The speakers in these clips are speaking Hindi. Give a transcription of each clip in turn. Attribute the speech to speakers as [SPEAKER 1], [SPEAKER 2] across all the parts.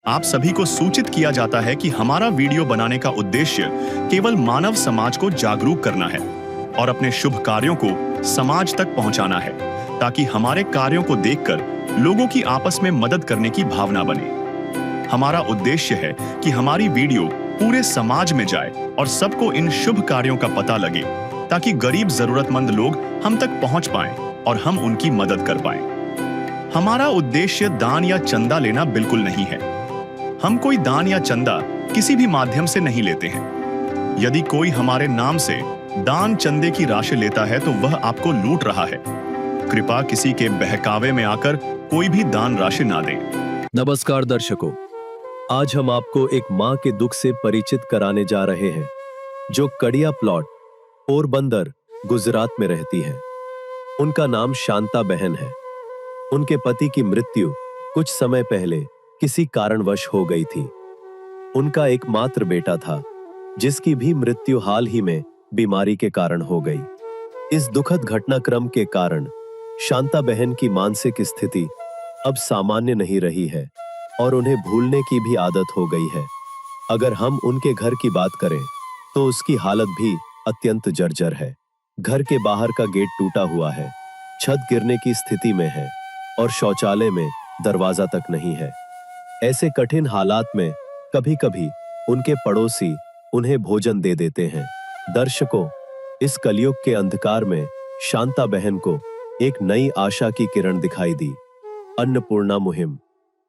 [SPEAKER 1] आप सभी को सूचित किया जाता है कि हमारा वीडियो बनाने का उद्देश्य केवल मानव समाज को जागरूक करना है और अपने शुभ कार्यों को समाज तक पहुंचाना है, ताकि हमारे कार्यों को देखकर लोगों की आपस में मदद करने की भावना बने। हमारा उद्देश्य है कि हमारी वीडियो पूरे समाज में जाए और सबको इन शुभ कार्यों का पता लगे, ताकि गरीब जरूरतमंद लोग हम तक पहुंच पाएं और हम उनकी मदद कर पाएं। हमारा उद्देश्य दान या चंदा लेना बिल्कुल नहीं है। हम कोई दान या चंदा किसी भी माध्यम से नहीं लेते हैं। यदि कोई हमारे नाम से दान चंदे की राशि लेता है तो वह आपको लूट रहा है। कृपया किसी के बहकावे में आकर कोई भी दान राशि ना दें।
[SPEAKER 2] नमस्कार दर्शकों, आज हम आपको एक मां के दुख से परिचित कराने जा रहे हैं, जो कड़िया प्लॉट, पोरबंदर, गुजरात में रहती है। उनका नाम शांता बहन है। उनके पति की मृत्यु कुछ समय पहले किसी कारणवश हो गई थी। उनका एकमात्र बेटा था, जिसकी भी मृत्यु हाल ही में बीमारी के कारण हो गई। इस दुखद घटनाक्रम के कारण शांता बहन की मानसिक स्थिति अब सामान्य नहीं रही है और उन्हें भूलने की भी आदत हो गई है। अगर हम उनके घर की बात करें तो उसकी हालत भी अत्यंत जर्जर है। घर के बाहर का गेट टूटा हुआ है, छत गिरने की स्थिति में है और शौचालय में दरवाजा तक नहीं है। ऐसे कठिन हालात में कभी कभी उनके पड़ोसी उन्हें भोजन दे देते हैं। दर्शकों, इस कलयुग के अंधकार में शांता बहन को एक नई आशा की किरण दिखाई दी। अन्नपूर्णा मुहिम,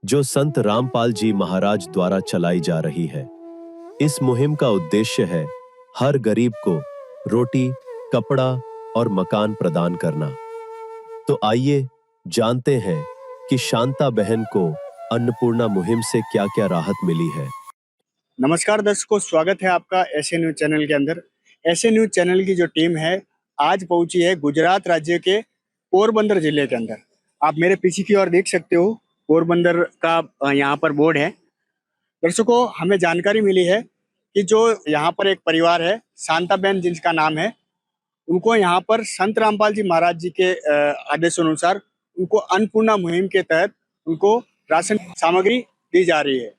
[SPEAKER 2] जो संत रामपाल जी महाराज द्वारा चलाई जा रही है। इस मुहिम का उद्देश्य है हर गरीब को रोटी, कपड़ा और मकान प्रदान करना। तो आइए जानते हैं कि शांता बहन को अन्नपूर्णा मुहिम से क्या क्या राहत मिली है।
[SPEAKER 3] नमस्कार दर्शकों, स्वागत है आपका ऐसे न्यूज चैनल के अंदर। ऐसे न्यूज चैनल की जो टीम है आज पहुंची है गुजरात राज्य के पोरबंदर जिले के अंदर। आप मेरे पीछे की ओर देख सकते हो, पोरबंदर का यहाँ पर बोर्ड है। दर्शकों, हमें जानकारी मिली है कि जो यहाँ पर एक परिवार है, शांता बहन जिनका नाम है, उनको यहाँ पर संत रामपाल जी महाराज जी के आदेशानुसार उनको अन्नपूर्णा मुहिम के तहत उनको राशन सामग्री दी जा रही है।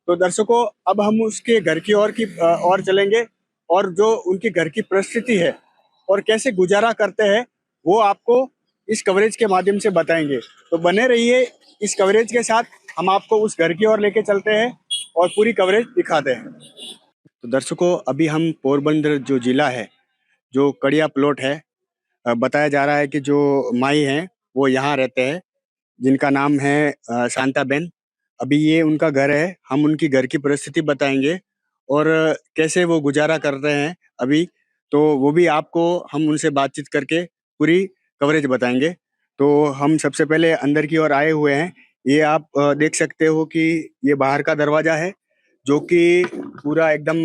[SPEAKER 3] तो दर्शकों, अब हम उसके घर की ओर चलेंगे और जो उनकी घर की परिस्थिति है और कैसे गुजारा करते हैं वो आपको इस कवरेज के माध्यम से बताएंगे। तो बने रहिए इस कवरेज के साथ, हम आपको उस घर की ओर लेके चलते हैं और पूरी कवरेज दिखाते हैं। तो दर्शकों, अभी हम पोरबंदर जो जिला है, जो कड़िया प्लॉट है, बताया जा रहा है कि जो माई हैं वो यहाँ रहते हैं, जिनका नाम है शांता बहन। अभी ये उनका घर है। हम उनकी घर की परिस्थिति बताएंगे और कैसे वो गुजारा कर रहे हैं अभी, तो वो भी आपको हम उनसे बातचीत करके पूरी कवरेज बताएंगे। तो हम सबसे पहले अंदर की ओर आए हुए हैं। ये आप देख सकते हो कि ये बाहर का दरवाजा है, जो कि पूरा एकदम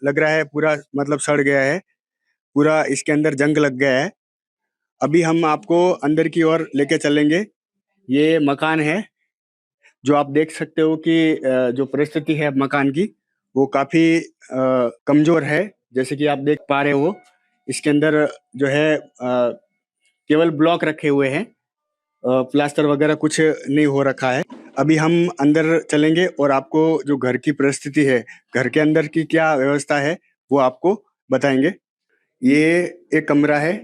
[SPEAKER 3] लग रहा है पूरा मतलब सड़ गया है, पूरा इसके अंदर जंग लग गया है। अभी हम आपको अंदर की ओर लेके चलेंगे। ये मकान है, जो आप देख सकते हो कि जो परिस्थिति है मकान की वो काफी कमजोर है। जैसे कि आप देख पा रहे हो, इसके अंदर जो है केवल ब्लॉक रखे हुए हैं, प्लास्टर वगैरह कुछ नहीं हो रखा है। अभी हम अंदर चलेंगे और आपको जो घर की परिस्थिति है, घर के अंदर की क्या व्यवस्था है, वो आपको बताएंगे। ये एक कमरा है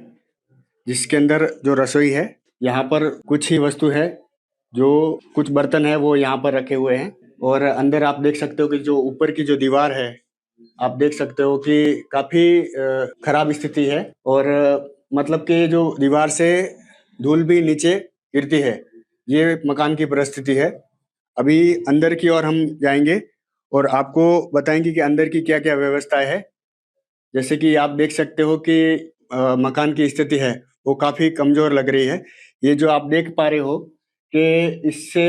[SPEAKER 3] जिसके अंदर जो रसोई है, यहाँ पर कुछ ही वस्तु है, जो कुछ बर्तन है वो यहाँ पर रखे हुए हैं। और अंदर आप देख सकते हो कि जो ऊपर की जो दीवार है, आप देख सकते हो कि काफी खराब स्थिति है और मतलब कि जो दीवार से धूल भी नीचे गिरती है। ये मकान की परिस्थिति है। अभी अंदर की ओर हम जाएंगे और आपको बताएंगे कि अंदर की क्या क्या व्यवस्था है। जैसे कि आप देख सकते हो कि मकान की स्थिति है वो काफी कमजोर लग रही है। ये जो आप देख पा रहे हो कि इससे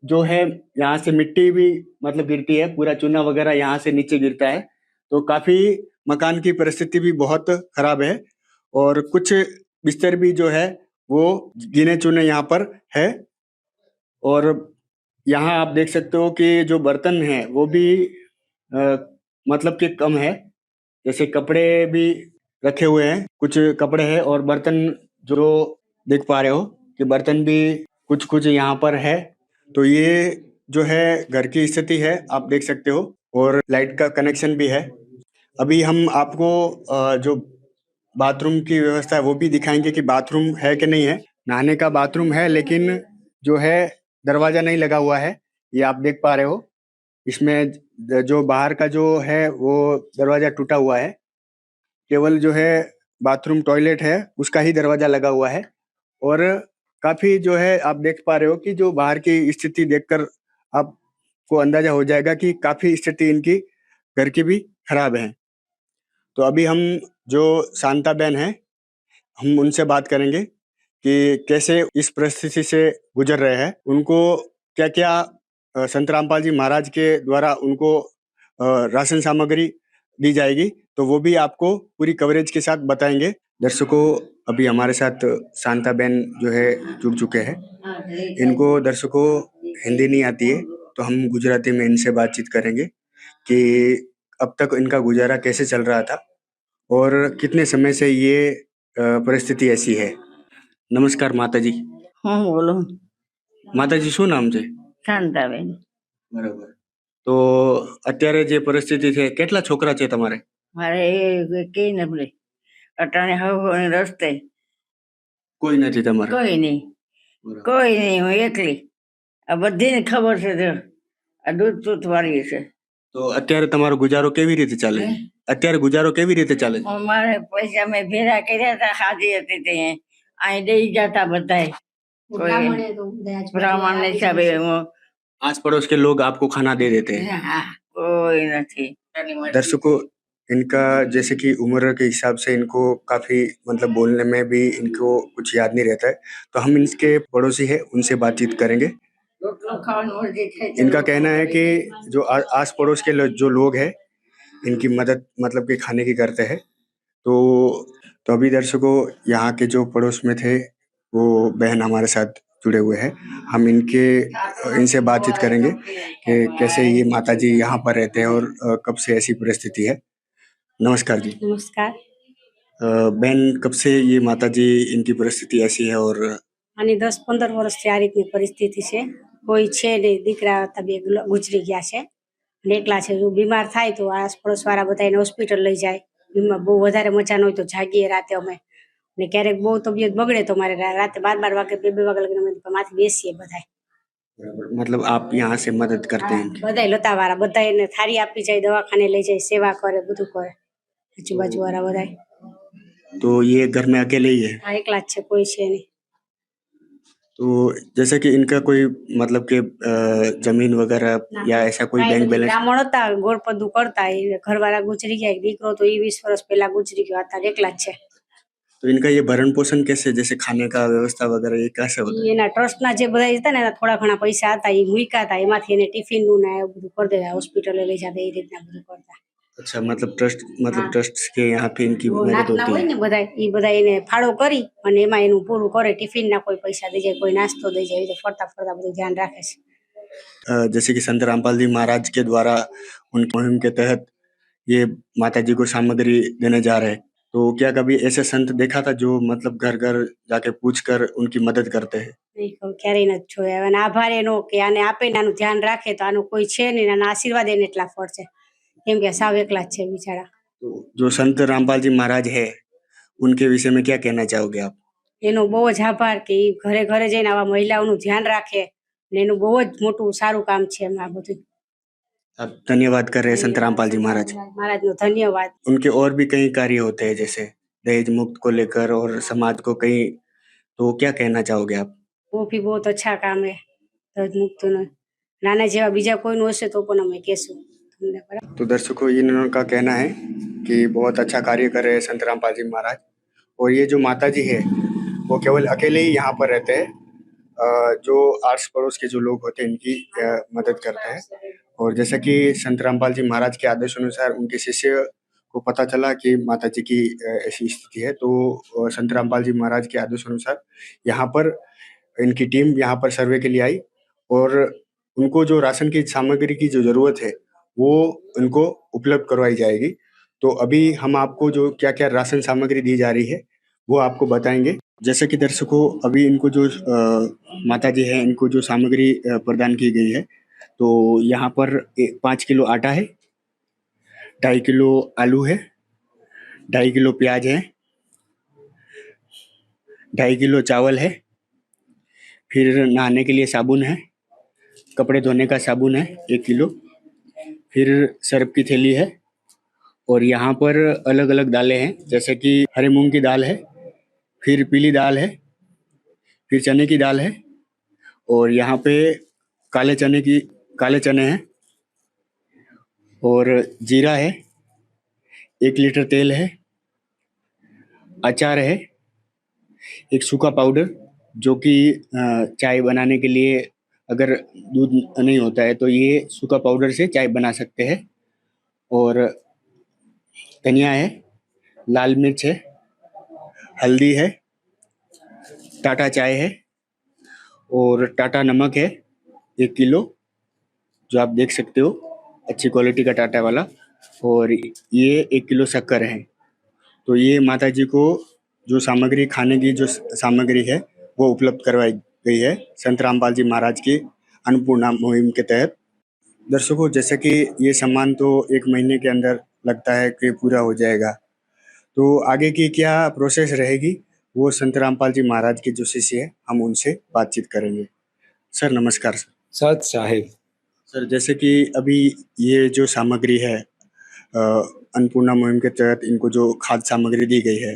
[SPEAKER 3] जो है यहाँ से मिट्टी भी मतलब गिरती है, पूरा चूना वगैरह यहाँ से नीचे गिरता है। तो काफी मकान की परिस्थिति भी बहुत खराब है और कुछ बिस्तर भी जो है वो गिने चुने यहाँ पर है। और यहाँ आप देख सकते हो कि जो बर्तन है वो भी मतलब कि कम है। जैसे कपड़े भी रखे हुए हैं, कुछ कपड़े हैं और बर्तन जो देख पा रहे हो कि बर्तन भी कुछ कुछ यहाँ पर है। तो ये जो है घर की स्थिति है आप देख सकते हो, और लाइट का कनेक्शन भी है। अभी हम आपको जो बाथरूम की व्यवस्था है वो भी दिखाएंगे कि बाथरूम है कि नहीं है। नहाने का बाथरूम है, लेकिन जो है दरवाजा नहीं लगा हुआ है, ये आप देख पा रहे हो। इसमें जो बाहर का जो है वो दरवाजा टूटा हुआ है, केवल जो है बाथरूम टॉयलेट है उसका ही दरवाजा लगा हुआ है। और काफी जो है आप देख पा रहे हो कि जो बाहर की स्थिति देखकर आपको अंदाजा हो जाएगा कि काफी स्थिति इनकी घर की भी खराब है। तो अभी हम जो शांता बहन है, हम उनसे बात करेंगे कि कैसे इस परिस्थिति से गुजर रहे हैं, उनको क्या क्या संत रामपाल जी महाराज के द्वारा उनको राशन सामग्री दी जाएगी, तो वो भी आपको पूरी कवरेज के साथ बताएंगे। दर्शकों, अभी हमारे साथ शांता बहन जो है जुड़ चुके हैं। इनको दर्शकों हिंदी नहीं आती है, तो हम गुजराती में इनसे बातचीत करेंगे कि अब तक इनका गुजारा कैसे चल रहा था और कितने समय से ये परिस्थिति ऐसी है। નમસ્કાર માતાજી।
[SPEAKER 4] હું બોલું
[SPEAKER 3] માતાજી શું નામ છે?
[SPEAKER 4] શાંતાબેન.
[SPEAKER 3] બરાબર। તો અત્યારે જે પરિસ્થિતિ છે, કેટલા છોકરા છે તમારે?
[SPEAKER 4] મારે કઈ નથી અટાણે હવે રસ્તે
[SPEAKER 3] કોઈ નથી તમારે?
[SPEAKER 4] કોઈ નહીં,
[SPEAKER 3] બરાબર।
[SPEAKER 4] કોઈ નહીં, હું એકલી. આ બધીને ખબર છે તો આ દૂધ તૂત વાળી છે.
[SPEAKER 3] તો અત્યારે તમારો ગુજારો કેવી રીતે ચાલે? અત્યારે ગુજારો કેવી રીતે ચાલે?
[SPEAKER 4] મારે પૈસા મેં ભેગા કર્યા હતા, ખાધી હતી તે અહીં દઈ જતા બધાય, બ્રાહ્મણ ને હિસાબે.
[SPEAKER 3] आस पड़ोस के लोग आपको खाना दे देते हैं?
[SPEAKER 4] હા, કોઈ નથી.
[SPEAKER 3] दर्शकों, इनका जैसे कि उम्र के हिसाब से इनको काफी मतलब बोलने में भी इनको कुछ याद नहीं रहता है, तो हम इनके पड़ोसी है उनसे बातचीत करेंगे।
[SPEAKER 4] રોટલો ખાવાની મરજી થાય છે.
[SPEAKER 3] इनका कहना है कि जो आस पड़ोस के जो लोग हैं इनकी मदद मतलब कि खाने की करते हैं। तो अभी दर्शकों, यहाँ के जो पड़ोस में थे वो बहन हमारे साथ जुड़े हुए हैं। हम इनसे बातचीत करेंगे कि कैसे ये माताजी यहाँ पर रहते हैं और कब से ऐसी परिस्थिति है। नमस्कार जी।
[SPEAKER 5] नमस्कार।
[SPEAKER 3] बहन, कब से ये माताजी इनकी परिस्थिति ऐसी है? और
[SPEAKER 5] અને 10-15 વર્ષથી આ રીતની પરિસ્થિતિ છે। કોઈ છે નહીં, દીકરા હતા બે ગુજરી ગયા છે અને એકલા છે। જો બીમાર થાય તો આસપડોસ વાળા બધા એને હોસ્પિટલ લઈ જાય। બીમાર બહુ વધારે મજા ન હોય તો જાગીએ રાતે અમે, ને ક્યારેક બહુ તબિયત બગડે તો મારે રાતે 12 વાગે 2 વાગે લગીને અમે માથે બેસીએ બધાય।
[SPEAKER 3] मतलब आप यहाँ से मदद करते हैं?
[SPEAKER 5] બધાય લતાવાળા બધા એને થાળી આપી જાય, દવાખાને લઈ જાય, સેવા કરે, બધું કરે આજુબાજુ વાળા બધાય।
[SPEAKER 3] तो ये घर में अकेले ही है?
[SPEAKER 5] આ એકલા જ છે, કોઈ છે નહીં।
[SPEAKER 3] तो जैसे कि इनका कोई मतलब कि जमीन वगैरह या ऐसा कोई बैंक बैलेंस?
[SPEAKER 5] બ્રાહ્મણ હતા, ગોળપદું કરતા, એ ઘરવાળા ગુજરી ગયા। દીકરો તો એ 20 વર્ષ પહેલા ગુજરી ગયો, અત્યારે એકલા જ છે।
[SPEAKER 3] तो इनका ये भरण पोषण कैसे, जैसे खाने का व्यवस्था वगैरह ये कैसे होता है?
[SPEAKER 5] એના ટ્રસ્ટના જે બધા હતા ને એના થોડા ઘણા પૈસા હતા, એ મૂક્યા હતા, એમાંથી એને ટિફિનનું ને એવું બધું કરી દેતા, હોસ્પિટલે લઈ જતા, એ રીતના બધું करता।
[SPEAKER 3] अच्छा, मतलब ट्रस्ट के यहाँ पे इनकी मदद
[SPEAKER 5] નાતના
[SPEAKER 3] होती
[SPEAKER 5] હોય
[SPEAKER 3] है?
[SPEAKER 5] ને બધા, એ બધા એને ફાળો કરી અને એમાં એનું પૂરું કરે। ટિફિનના કોઈ પૈસા દઈ જાય, કોઈ નાસ્તો દઈ જાય, એ રીતે ફરતા ફરતા બધું ધ્યાન રાખે છે।
[SPEAKER 3] जैसे कि संत रामपाल जी महाराज के द्वारा उनकी मुहिम के तहत ये माता जी को सामग्री देने जा रहे हैं, तो क्या कभी ऐसे संत देखा था जो मतलब घर घर जाके पूछ कर उनकी मदद करते हैं?
[SPEAKER 5] નહીં, ક્યારેય નથી જોયા। અને આભાર એનો કે આને આપે ને આનું ધ્યાન રાખે તો આનું કોઈ છે નહીં, આના આશીર્વાદ એને એટલા ફળશે, કેમ કે સાવ એકલા જ છે બિચારા।
[SPEAKER 3] तो जो संत रामपाल जी महाराज है उनके विषय में क्या कहना चाहोगे आप?
[SPEAKER 5] એનો બહુ જ આભાર કે ઈ ઘરે ઘરે જઈને આવા મહિલાઓનું ધ્યાન રાખે, ને એનું બહુ જ મોટું સારું કામ છે એમાં આ બધું।
[SPEAKER 3] आप धन्यवाद कर रहे हैं संत रामपाल जी महाराज।
[SPEAKER 5] મહારાજનો ધન્યવાદ।
[SPEAKER 3] उनके और भी कई कार्य होते हैं, जैसे दहेज मुक्त को लेकर और समाज को कई, तो क्या कहना चाहोगे आप?
[SPEAKER 5] वो भी बहुत अच्छा काम है દહેજ મુક્તિનું। નાના જેવા બીજા કોઈનું હશે તો પણ અમે કહેશું તમને, બરાબર।
[SPEAKER 3] तो दर्शकों, इनका कहना है कि बहुत अच्छा कार्य कर रहे हैं संत रामपाल जी महाराज, और ये जो माता जी है वो केवल अकेले ही यहाँ पर रहते हैं। जो आस पड़ोस के जो लोग होते हैं इनकी मदद करते हैं। और जैसा कि संत रामपाल जी महाराज के आदेश अनुसार उनके शिष्य को पता चला कि माता जी की ऐसी स्थिति है, तो संत रामपाल जी महाराज के आदेश अनुसार यहाँ पर इनकी टीम यहाँ पर सर्वे के लिए आई, और उनको जो राशन की सामग्री की जो जरूरत है वो उनको उपलब्ध करवाई जाएगी। तो अभी हम आपको जो क्या क्या राशन सामग्री दी जा रही है वो आपको बताएंगे। जैसे कि दर्शकों, अभी इनको जो माता जी है इनको जो सामग्री प्रदान की गई है, तो यहाँ पर 5 किलो आटा है, 2.5 किलो आलू है, 2.5 किलो प्याज है, 2.5 किलो चावल है, फिर नहाने के लिए साबुन है, कपड़े धोने का साबुन है 1 किलो, फिर सर्फ की थैली है। और यहाँ पर अलग अलग दालें हैं, जैसे कि हरे मूंग की दाल है, फिर पीली दाल है, फिर चने की दाल है, और यहाँ पे काले चने हैं, और जीरा है, 1 लीटर तेल है, अचार है, एक सूखा पाउडर जो कि चाय बनाने के लिए अगर दूध नहीं होता है तो ये सूखा पाउडर से चाय बना सकते हैं, और धनिया है, लाल मिर्च है, हल्दी है, टाटा चाय है, और टाटा नमक है 1 किलो, जो आप देख सकते हो अच्छी क्वालिटी का टाटा वाला, और ये 1 किलो शक्कर है। तो ये माता जी को जो सामग्री, खाने की जो सामग्री है वो उपलब्ध करवाई गई है संत रामपाल जी महाराज की अन्नपूर्णा मुहिम के तहत। दर्शकों, जैसे कि ये सामान तो 1 महीने के अंदर लगता है कि पूरा हो जाएगा, तो आगे की क्या प्रोसेस रहेगी वो संत रामपाल जी महाराज के जो शिष्य है हम उनसे बातचीत करेंगे। सर नमस्कार।
[SPEAKER 6] सत साहिब।
[SPEAKER 3] सर, जैसे कि अभी ये जो सामग्री है अन्नपूर्णा मुहिम के तहत इनको जो खाद्य सामग्री दी गई है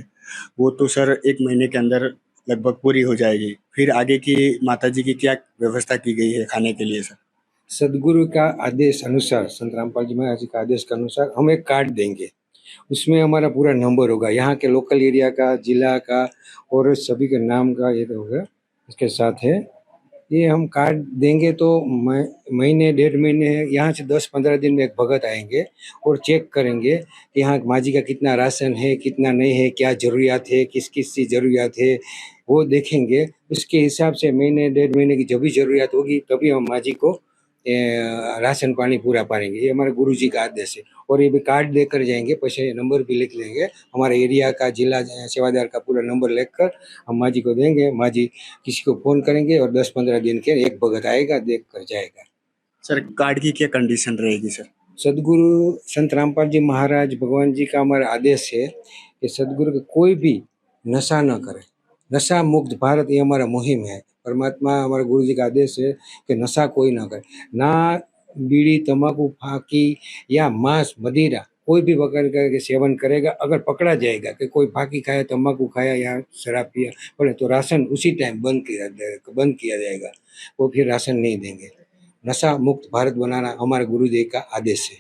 [SPEAKER 3] वो तो सर 1 महीने के अंदर लगभग पूरी हो जाएगी, फिर आगे की माता जी की क्या व्यवस्था की गई है खाने के लिए सर?
[SPEAKER 6] सदगुरु का आदेश अनुसार, संत रामपाल जी महाराज जी का आदेश के अनुसार हम एक कार्ड देंगे, उसमें हमारा पूरा नंबर होगा, यहाँ के लोकल एरिया का, जिला का और सभी के नाम का ये होगा। इसके साथ है ये हम कार्ड देंगे तो महीने 1.5 महीने यहाँ से 10-15 दिन में एक भगत आएंगे और चेक करेंगे कि यहाँ माँ जी का कितना राशन है, कितना नहीं है, क्या ज़रूरियात है, किस किस की ज़रूरियात है, वो देखेंगे। उसके हिसाब से महीने 1.5 महीने की जब भी ज़रूरियात होगी तभी हम माँ जी को राशन पानी पूरा पाएंगे। ये हमारे गुरु जी का आदेश है। और ये भी कार्ड देकर जाएंगे, पैसे नंबर भी लिख लेंगे, हमारे एरिया का, जिला सेवादार का पूरा नंबर लिखकर हम माँ जी को देंगे। माँ जी किसी को फ़ोन करेंगे और 10-15 दिन के एक भगत आएगा, देख कर जाएगा।
[SPEAKER 3] सर, कार्ड की क्या कंडीशन रहेगी सर?
[SPEAKER 6] सदगुरु संत रामपाल जी महाराज भगवान जी का हमारा आदेश है कि सदगुरु का कोई भी नशा न करे, नशा मुक्त भारत ये हमारा मुहिम है। परमात्मा हमारे गुरु जी का आदेश है कि नशा कोई ना करे, ना बीड़ी, तंबाकू, फाकी या मांस, मदिरा कोई भी पकड़ करके सेवन करेगा। अगर पकड़ा जाएगा कि कोई फाकी खाया, तंबाकू खाया या शराब पिया पड़े तो राशन उसी टाइम बंद किया जाएगा, वो फिर राशन नहीं देंगे। नशा मुक्त भारत बनाना हमारे गुरु जी का आदेश है।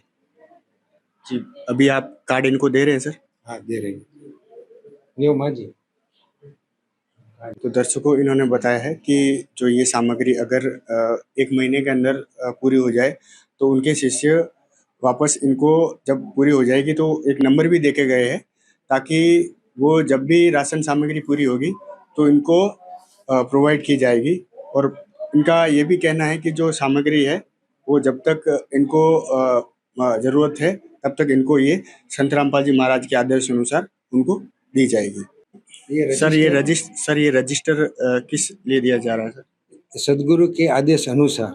[SPEAKER 3] जी, अभी आप कार्ड इनको दे रहे हैं सर?
[SPEAKER 6] हाँ, दे रहे हैं माँ जी।
[SPEAKER 3] तो दर्शकों, इन्होंने बताया है कि जो ये सामग्री अगर 1 महीने के अंदर पूरी हो जाए तो उनके शिष्य वापस इनको जब पूरी हो जाएगी तो एक नंबर भी देके गए हैं, ताकि वो जब भी राशन सामग्री पूरी होगी तो इनको प्रोवाइड की जाएगी। और इनका ये भी कहना है कि जो सामग्री है वो जब तक इनको ज़रूरत है तब तक इनको ये संत रामपाल जी महाराज के आदेश अनुसार उनको दी जाएगी। सर, ये रजिस्टर किस लिए दिया जा रहा है सर?
[SPEAKER 6] सदगुरु के आदेश अनुसार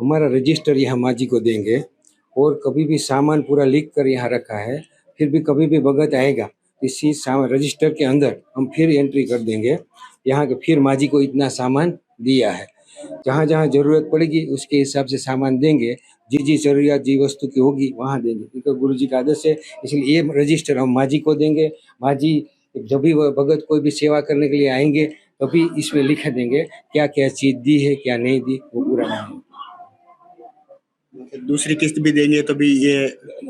[SPEAKER 6] हमारा रजिस्टर यहाँ माँ जी को देंगे, और कभी भी सामान पूरा लिख कर यहाँ रखा है, फिर भी कभी भी भगत आएगा इसी रजिस्टर के अंदर हम फिर एंट्री कर देंगे यहाँ के, फिर माँ जी को इतना सामान दिया है। जहाँ जहाँ जरूरत पड़ेगी उसके हिसाब से सामान देंगे, जी जरूरियात जी वस्तु की होगी वहाँ देंगे, क्योंकि गुरु जी का आदेश है। इसलिए ये रजिस्टर हम माँ जी को देंगे। माँ जी जब भी वह भगत कोई भी सेवा करने के लिए आएंगे तभी इसमें लिख देंगे क्या क्या चीज़ दी है, क्या नहीं दी, वो पूरा नहीं।
[SPEAKER 3] दूसरी किस्त भी देंगे तो भी ये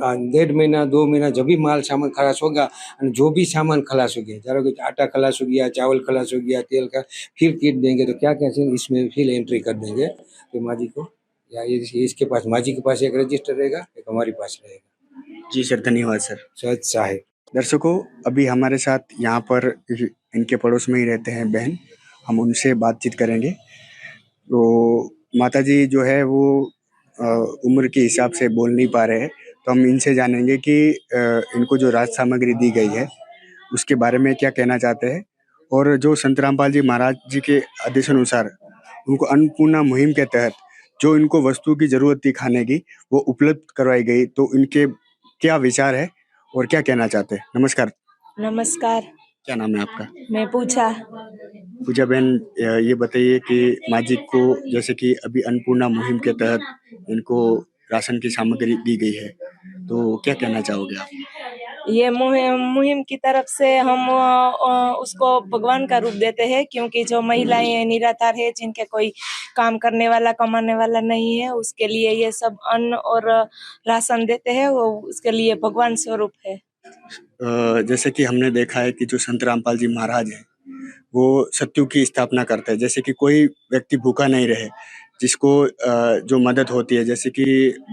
[SPEAKER 6] 1.5 महीना 2 महीना जब भी माल सामान खलास होगा, जो भी सामान खलास हो गया, चारों के आटा खलास हो गया, चावल खलास हो गया, तेल का, फिर किट देंगे तो क्या क्या चीज़ इसमें फिर एंट्री कर देंगे तो माँ जी को, या इसके पास माँ जी के पास एक रजिस्टर रहेगा, एक हमारे पास रहेगा।
[SPEAKER 3] जी सर, धन्यवाद सर।
[SPEAKER 6] सत साहिब।
[SPEAKER 3] दर्शकों, अभी हमारे साथ यहाँ पर इनके पड़ोस में ही रहते हैं बहन, हम उनसे बातचीत करेंगे। तो माता जी जो है वो उम्र के हिसाब से बोल नहीं पा रहे हैं, तो हम इनसे जानेंगे कि इनको जो राज सामग्री दी गई है उसके बारे में क्या कहना चाहते हैं, और जो संत रामपाल जी महाराज जी के आदेशानुसार उनको अन्नपूर्णा मुहिम के तहत जो इनको वस्तु की जरूरत थी खाने की वो उपलब्ध करवाई गई, तो इनके क्या विचार है और क्या कहना चाहते हैं? नमस्कार,
[SPEAKER 7] नमस्कार,
[SPEAKER 3] क्या नाम है आपका?
[SPEAKER 7] मैं पूछा।
[SPEAKER 3] पूजा बहन, ये बताइए कि माजिद को जैसे कि अभी अन्नपूर्णा मुहिम के तहत इनको राशन की सामग्री दी गई है, तो क्या कहना चाहोगे आप?
[SPEAKER 7] ये मुहिम की तरफ से हम उसको भगवान का रूप देते हैं, क्योंकि जो महिलाएं निराधार है, जिनके कोई काम करने वाला कमाने वाला नहीं है, उसके लिए ये सब अन्न और राशन देते हैं, वो उसके लिए भगवान स्वरूप है।
[SPEAKER 3] जैसे कि हमने देखा है कि जो संत रामपाल जी महाराज हैं वो सत्युग की स्थापना करते हैं, जैसे कि कोई व्यक्ति भूखा नहीं रहे, जिसको जो मदद होती है, जैसे कि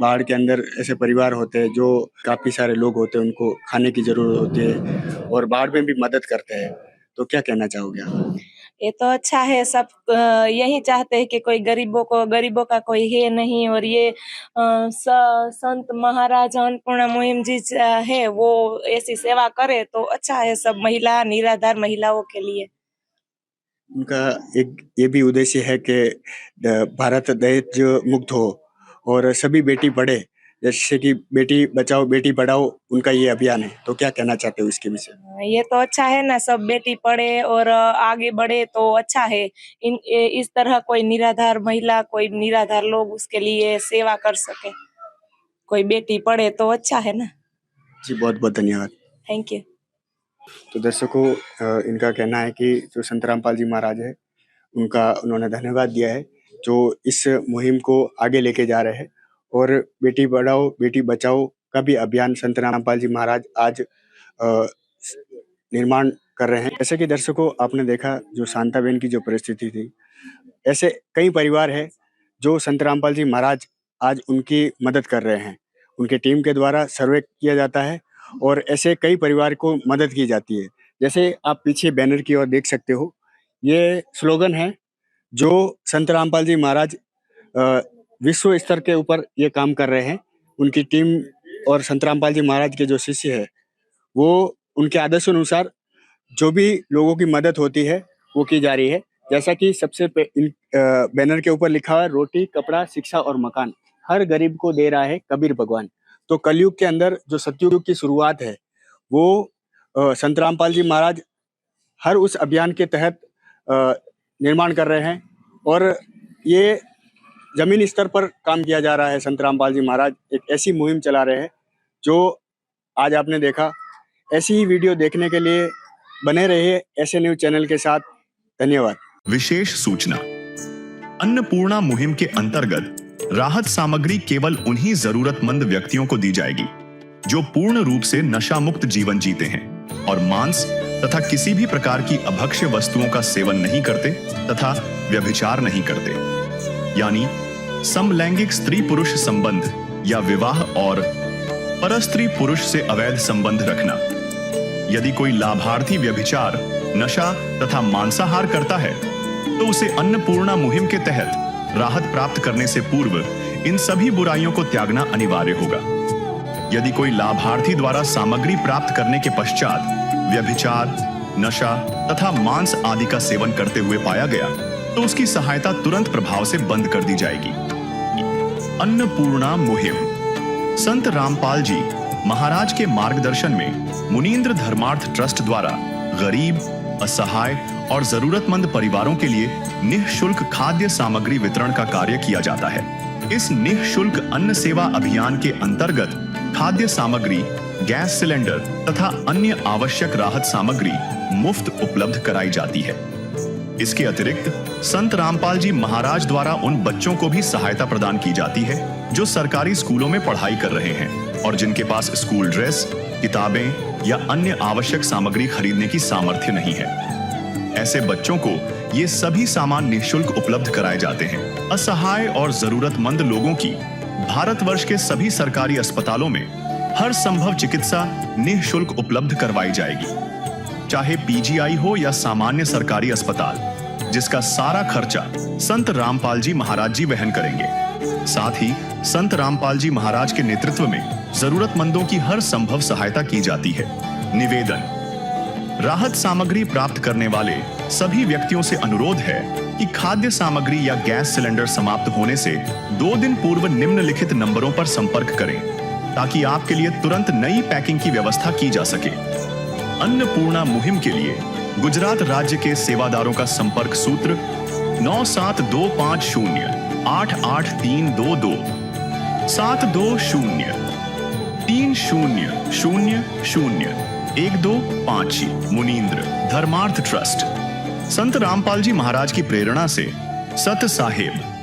[SPEAKER 3] बाढ़ के अंदर ऐसे परिवार होते हैं जो काफी सारे लोग होते हैं, उनको खाने की जरूरत होती है और बाढ़ में भी मदद करते हैं, तो क्या कहना चाहोगे आप?
[SPEAKER 7] ये तो अच्छा है, सब यही चाहते हैं कि कोई गरीबों का कोई है नहीं, और ये संत महाराज अन्नपूर्णा मुहिम जी है वो ऐसी सेवा करे तो अच्छा है, सब निराधार महिलाओं के लिए।
[SPEAKER 3] उनका एक ये भी उद्देश्य है कि भारत दहेज मुक्त हो और सभी बेटी पढ़े, जैसे कि बेटी बचाओ बेटी पढ़ाओ उनका ये अभियान है, तो क्या कहना चाहते हो इसके विषय?
[SPEAKER 7] ये तो अच्छा है ना, सब बेटी पढ़े और आगे बढ़े तो अच्छा है। इस तरह कोई निराधार महिला, कोई निराधार लोग उसके लिए सेवा कर सके, कोई बेटी पढ़े तो अच्छा है ना।
[SPEAKER 3] जी, बहुत बहुत धन्यवाद।
[SPEAKER 7] Thank you.
[SPEAKER 3] तो दर्शकों, इनका कहना है कि जो संत रामपाल जी महाराज है उन्होंने धन्यवाद दिया है, जो इस मुहिम को आगे लेके जा रहे हैं और बेटी पढ़ाओ बेटी बचाओ का भी अभियान संत रामपाल जी महाराज आज निर्माण कर रहे हैं। जैसे कि दर्शकों, आपने देखा जो शांताबेन की जो परिस्थिति थी, ऐसे कई परिवार है जो संत रामपाल जी महाराज आज उनकी मदद कर रहे हैं। उनके टीम के द्वारा सर्वे किया जाता है और ऐसे कई परिवार को मदद की जाती है। जैसे आप पीछे बैनर की ओर देख सकते हो, ये स्लोगन है जो संत रामपाल जी महाराज विश्व स्तर के ऊपर ये काम कर रहे हैं। उनकी टीम और संत रामपाल जी महाराज के जो शिष्य है वो उनके आदर्श अनुसार जो भी लोगों की मदद होती है वो की जा रही है। जैसा कि सबसे बैनर के ऊपर लिखा हुआ है, रोटी कपड़ा शिक्षा और मकान हर गरीब को दे रहा है कबीर भगवान। तो कलयुग के अंदर जो सतयुग की शुरुआत है वो संत रामपाल जी महाराज हर उस अभियान के तहत निर्माण कर रहे हैं और ये जमीनी स्तर पर काम किया जा रहा है। संत रामपाल जी महाराज एक ऐसी मुहिम चला रहे हैं जो आज आपने देखा। ऐसी ही वीडियो देखने के लिए बने रहिए ऐसे न्यूज चैनल के साथ। धन्यवाद।
[SPEAKER 1] विशेष सूचना, अन्नपूर्णा मुहिम के अंतर्गत राहत सामग्री केवल उन्हीं जरूरतमंद व्यक्तियों को दी जाएगी जो पूर्ण रूप से नशा मुक्त जीवन जीते हैं और मांस तथा किसी भी प्रकार की अभक्ष्य वस्तुओं का सेवन नहीं करते तथा व्यभिचार नहीं करते, यानी समलैंगिक स्त्री पुरुष संबंध या विवाह और परस्त्री पुरुष से अवैध संबंध रखना। यदि कोई लाभार्थी व्यभिचार, नशा तथा मांसाहार करता है तो उसे अन्नपूर्णा मुहिम के तहत राहत प्राप्त करने से पूर्व इन सभी बुराइयों को त्यागना अनिवार्य होगा। यदि कोई लाभार्थी द्वारा सामग्री प्राप्त करने के पश्चात व्यभिचार, नशा तथा मांस आदि का सेवन करते हुए पाया गया तो उसकी सहायता तुरंत प्रभाव से बंद कर दी जाएगी। अन्नपूर्णा मुहिम संत रामपाल जी महाराज के मार्गदर्शन में मुनीन्द्र धर्मार्थ ट्रस्ट द्वारा गरीब, असहाय और जरूरतमंद परिवारों के लिए निःशुल्क खाद्य सामग्री वितरण का कार्य किया जाता है। इस निःशुल्क अन्न सेवा अभियान के अंतर्गत खाद्य सामग्री, गैस सिलेंडर तथा अन्य आवश्यक राहत सामग्री मुफ्त उपलब्ध कराई जाती है। इसके अतिरिक्त संत रामपाल जी महाराज द्वारा उन बच्चों को भी सहायता प्रदान की जाती है जो सरकारी स्कूलों में पढ़ाई कर रहे हैं और जिनके पास स्कूल ड्रेस, किताबें या अन्य आवश्यक सामग्री खरीदने की सामर्थ्य नहीं है। ऐसे बच्चों को ये सभी सामान निःशुल्क उपलब्ध कराए जाते हैं। असहाय और जरूरतमंद लोगों की भारतवर्ष के सभी सरकारी अस्पतालों में हर संभव चिकित्सा निःशुल्क उपलब्ध करवाई जाएगी, चाहे पीजीआई हो या सामान्य सरकारी अस्पताल, जिसका सारा खर्चा संत रामपाल जी महाराज जी वहन करेंगे। साथ ही संत रामपाल जी महाराज के नेतृत्व में जरूरतमंदों की हर संभव सहायता की जाती है। निवेदन, राहत सामग्री प्राप्त करने वाले सभी व्यक्तियों से अनुरोध है कि खाद्य सामग्री या गैस सिलेंडर समाप्त होने से 2 दिन पूर्व निम्नलिखित नंबरों पर संपर्क करें ताकि आपके लिए तुरंत नई पैकिंग की व्यवस्था की जा सके। अन्नपूर्णा मुहिम के लिए गुजरात राज्य के सेवादारों का संपर्क सूत्र 9725088322 72030001256 मुनींद्र धर्मार्थ ट्रस्ट। संत रामपाल जी महाराज की प्रेरणा से सत साहेब